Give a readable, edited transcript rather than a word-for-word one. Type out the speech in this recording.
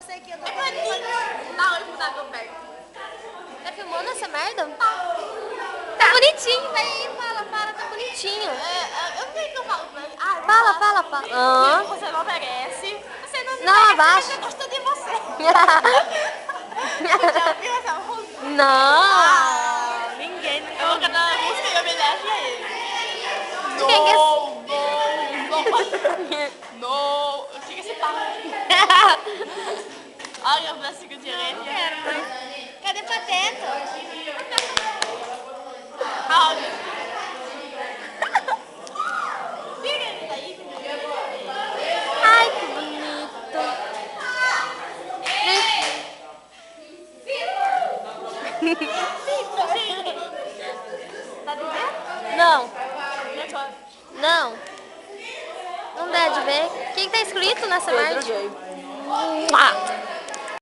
você que eu tô É pra mim. Não, eu vou dar meu perto. Tá filmando essa merda? Tá bonitinho, vai aí, fala, tá bonitinho. Eu não sei o que eu falo pra ele. Ah, eu vou Fala, falar. fala. Ah. Você não merece. Você não me Não, merece, abaixa. mas eu gosto de você. Você já ouviu essa música? Não, ninguém nunca Eu vou cantar a música em homenagem a ele. Quem que é No. Fica esse papo. Olha o bracinho de orelha. Cadê Pateta? Olha. Fica ele daí. Ai, que bonito. Tá de ver? Não, Não. não. Não dá de ver. O que tá escrito nessa merda? Pedro Gay. Ah.